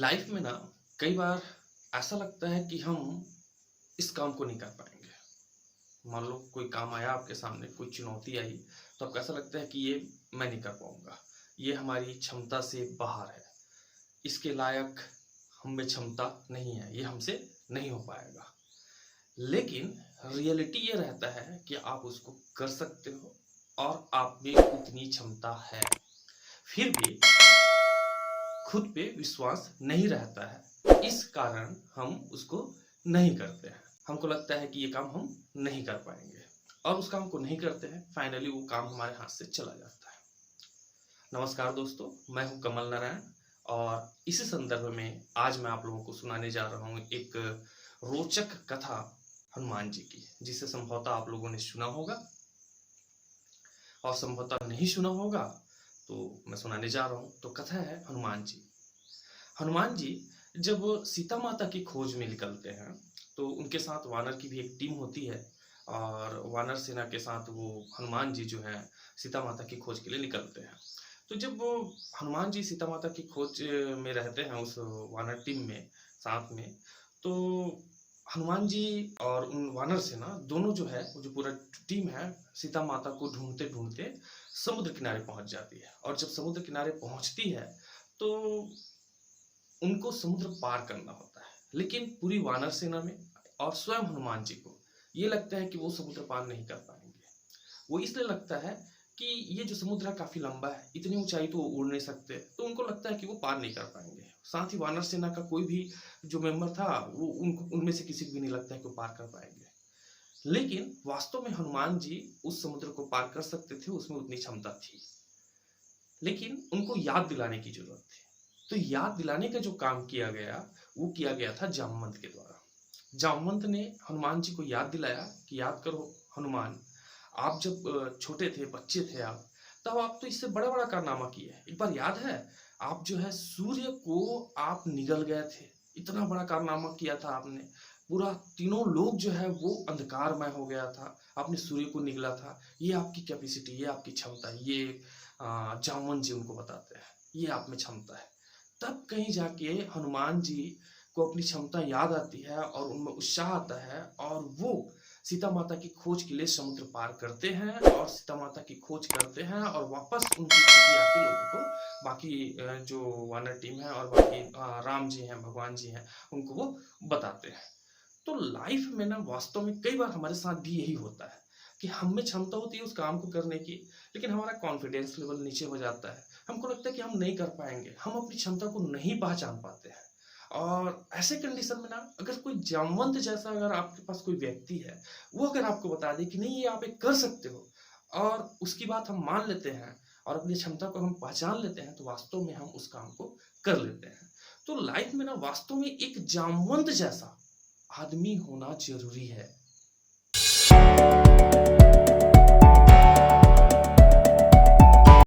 Life में ना कई बार ऐसा लगता है कि हम इस काम को नहीं कर पाएंगे। मान लो कोई काम आया आपके सामने, कोई चुनौती आई, तो आपको ऐसा लगता है कि ये मैं नहीं कर पाऊंगा, ये हमारी क्षमता से बाहर है, इसके लायक हम में क्षमता नहीं है, ये हमसे नहीं हो पाएगा। लेकिन रियलिटी ये रहता है कि आप उसको कर सकते हो और आप में उतनी क्षमता है। फिर भी खुद पे विश्वास नहीं रहता है, इस कारण हम उसको नहीं करते हैं। हमको लगता है कि ये काम हम नहीं कर पाएंगे और उस काम को नहीं करते हैं। फाइनली वो काम हमारे हाथ से चला जाता है। नमस्कार दोस्तों, मैं हूं कमल नारायण और इसी संदर्भ में आज मैं आप लोगों को सुनाने जा रहा हूं एक रोचक कथा हनुमान जी की, जिसे संभवतः आप लोगों ने सुना होगा और संभवतः नहीं सुना होगा तो मैं सुनाने जा रहा हूं। तो कथा है हनुमान जी। हनुमान जी जब सीता माता की खोज में निकलते हैं तो उनके साथ वानर की भी एक टीम होती है और वानर सेना के साथ वो हनुमान जी जो है सीता माता की खोज के लिए निकलते हैं। तो जब वो हनुमान जी सीता माता की खोज में रहते हैं उस वानर टीम में साथ में, तो हनुमान जी और उन वानर सेना दोनों जो है, वो जो पूरा टीम है, सीता माता को ढूंढते ढूंढते समुद्र किनारे पहुंच जाती है। और जब समुद्र किनारे पहुंचती है तो उनको समुद्र पार करना होता है, लेकिन पूरी वानर सेना में और स्वयं हनुमान जी को ये लगता है कि वो समुद्र पार नहीं कर पाएंगे। वो इसलिए लगता है कि ये जो समुद्र है काफी लंबा है, इतनी ऊंचाई तो वो उड़ नहीं सकते, तो उनको लगता है कि वो पार नहीं कर पाएंगे। साथ ही वानर सेना का कोई भी जो मेंबर था, वो उनमें से किसी को भी नहीं लगता है कि वो पार कर पाएंगे। लेकिन वास्तव में हनुमान जी उस समुद्र को पार कर सकते थे, उसमें उतनी क्षमता थी, लेकिन उनको याद दिलाने की जरूरत थी। तो याद दिलाने का जो काम किया गया वो किया गया था जामवंत के द्वारा। जामवंत ने हनुमान जी को याद दिलाया कि याद करो हनुमान, आप जब छोटे थे, बच्चे थे आप, तब आप तो इससे बड़ा बड़ा कारनामा किए। एक बार याद है, आप जो है सूर्य को आप निगल गए थे, इतना बड़ा कारनामा किया था आपने। पूरा तीनों लोग जो है वो अंधकारमय हो गया था, आपने सूर्य को निगला था। ये आपकी कैपेसिटी, ये आपकी क्षमता, ये जामवंत जी उनको बताते हैं, ये आप में क्षमता है। तब कहीं जाके हनुमान जी को अपनी क्षमता याद आती है और उनमें उत्साह आता है और वो सीता माता की खोज के लिए समुद्र पार करते हैं और सीता माता की खोज करते हैं और वापस उनकी स्थिति आके लोगों को, बाकी जो वानर टीम है और बाकी राम जी हैं, भगवान जी हैं, उनको वो बताते हैं। तो लाइफ में ना वास्तव में कई बार हमारे साथ भी यही होता है कि हम में क्षमता होती है उस काम को करने की, लेकिन हमारा कॉन्फिडेंस लेवल नीचे हो जाता है। हमको लगता है कि हम नहीं कर पाएंगे, हम अपनी क्षमता को नहीं पहचान पाते हैं। और ऐसे कंडीशन में ना अगर कोई जामवंत जैसा अगर आपके पास कोई व्यक्ति है, वो अगर आपको बता दे कि नहीं ये आप एक कर सकते हो, और उसकी बात हम मान लेते हैं और अपनी क्षमता को हम पहचान लेते हैं, तो वास्तव में हम उस काम को कर लेते हैं। तो लाइफ में ना वास्तव में एक जामवंत जैसा आदमी होना जरूरी है।